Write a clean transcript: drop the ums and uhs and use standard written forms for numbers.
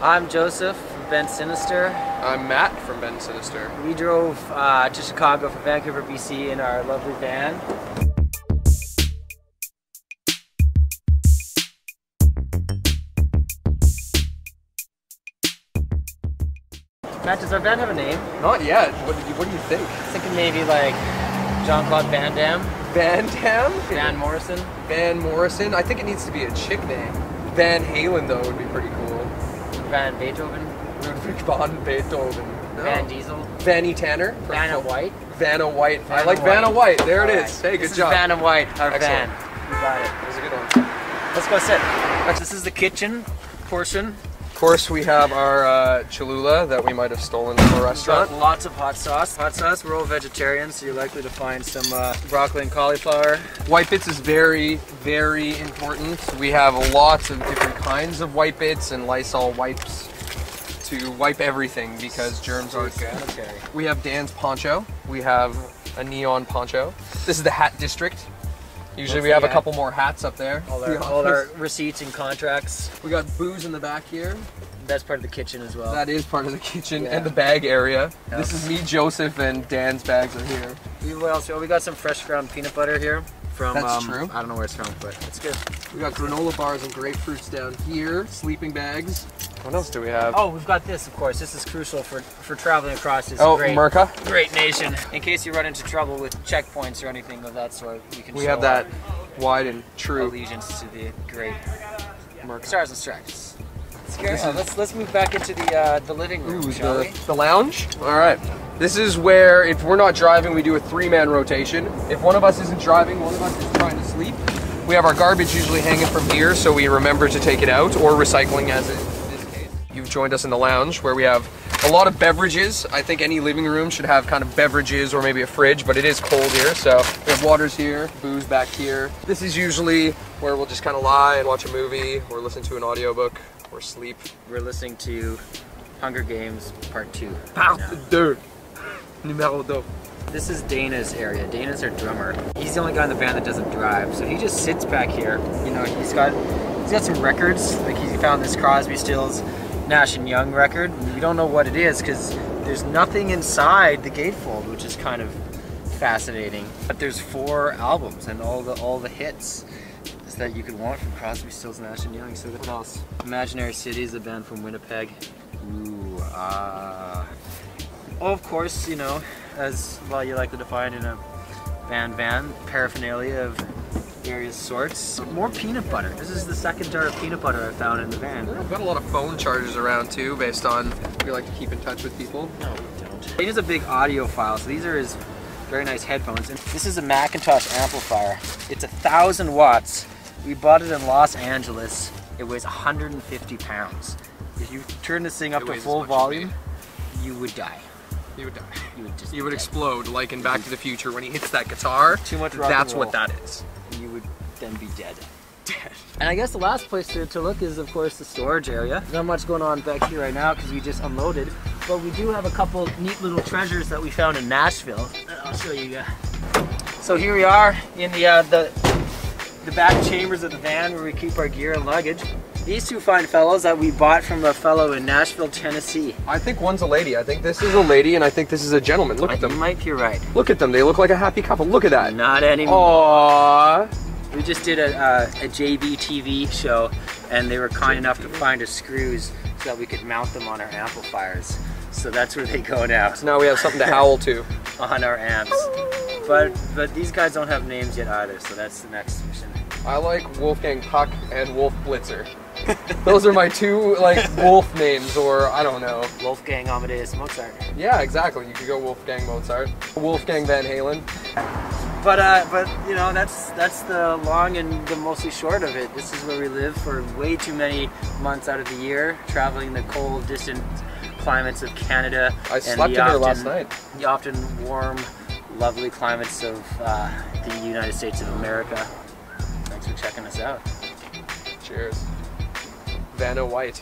I'm Joseph from Bend Sinister. I'm Matt from Bend Sinister. We drove to Chicago from Vancouver, BC in our lovely van. Matt, does our van have a name? Not yet. What do you think? I was thinking maybe like Jean-Claude Van Damme. Van Damme? Van Morrison. Van Morrison? I think it needs to be a chick name. Van Halen though would be pretty cool. Van Beethoven. Ludwig van Beethoven. No. Van Diesel. Vanny Tanner. Vanna White. Vanna White. I like Vanna White. There it is. Hey, good job. Vanna White, our Excellent. van. You got it. That was a good one. Let's go sit. This is the kitchen portion. Of course, we have our Cholula that we might have stolen from a restaurant. Lots of hot sauce. Hot sauce, we're all vegetarians, so you're likely to find some broccoli and cauliflower. White bits is very, very important. We have lots of different kinds of white bits and Lysol wipes to wipe everything because germs aren't good. Okay. We have Dan's poncho. We have a neon poncho. This is the hat district. Usually we have a couple more hats up there. All our receipts and contracts. We got booze in the back here. That's part of the kitchen as well. That is part of the kitchen and the bag area. Yep. This is me, Joseph, and Dan's bags are here. What else? We got some fresh ground peanut butter here. From, That's true. I don't know where it's from, but it's good. We got granola bars and grapefruits down here. Sleeping bags. What else do we have? Oh, we've got this, of course. This is crucial for traveling across this great nation. In case you run into trouble with checkpoints or anything of that sort, you can. We have that wide and true allegiance to the great Merca. Stars and Stripes. Let's move back into the living room, shall we? The lounge. All right. This is where, if we're not driving, we do a 3-man rotation. If one of us isn't driving, one of us is trying to sleep. We have our garbage usually hanging from here, so we remember to take it out, or recycling as in this case. You've joined us in the lounge, where we have a lot of beverages. I think any living room should have kind of beverages or maybe a fridge, but it is cold here, so we have waters here, booze back here. This is usually where we'll just kind of lie and watch a movie, or listen to an audiobook, or sleep. We're listening to Hunger Games Part 2. Part 2. Numéro 2. This is Dana's area. Dana's our drummer. He's the only guy in the band that doesn't drive, so he just sits back here. You know, he's got some records. Like he found this Crosby, Stills, Nash and Young record. We don't know what it is because there's nothing inside the gatefold, which is kind of fascinating. But there's 4 albums and all the hits that you could want from Crosby, Stills, Nash and Young. So what else? Imaginary Cities, a band from Winnipeg. Ooh, oh, of course, you know, as well you likely to find in a van, paraphernalia of various sorts. More peanut butter. This is the second jar of peanut butter I found in the van. We've got a lot of phone chargers around too, based on we like to keep in touch with people. No, we don't. Dana's a big audiophile, so these are his very nice headphones. And this is a Macintosh amplifier. It's 1,000 watts. We bought it in Los Angeles. It weighs 150 pounds. If you turn this thing up to full volume, you would die. You would die. You would explode, like in Back to the Future when he hits that guitar. Too much rock That's and roll. what that is. You would then be dead. And I guess the last place to look is, of course, the storage area. There's not much going on back here right now because we just unloaded. But we do have a couple neat little treasures that we found in Nashville. I'll show you. So here we are in the back chambers of the van where we keep our gear and luggage. These 2 fine fellows that we bought from a fellow in Nashville, Tennessee. I think one's a lady. I think this is a lady and I think this is a gentleman. Look at them. You might be right. Look at them. They look like a happy couple. Look at that. Not anymore. Aww. We just did a JB TV show and they were kind enough to find us screws so that we could mount them on our amplifiers. So that's where they go now. So now we have something to howl to. On our amps. But these guys don't have names yet either, so that's the next mission. I like Wolfgang Puck and Wolf Blitzer. Those are my 2 like wolf names, or I don't know. Wolfgang Amadeus Mozart. Yeah, exactly. You could go Wolfgang Mozart, Wolfgang Van Halen. But you know, that's the long and the mostly short of it. This is where we live for way too many months out of the year, traveling the cold, distant climates of Canada. I slept in here last night. The often warm, lovely climates of the United States of America. Thanks for checking us out. Cheers. Vanna White.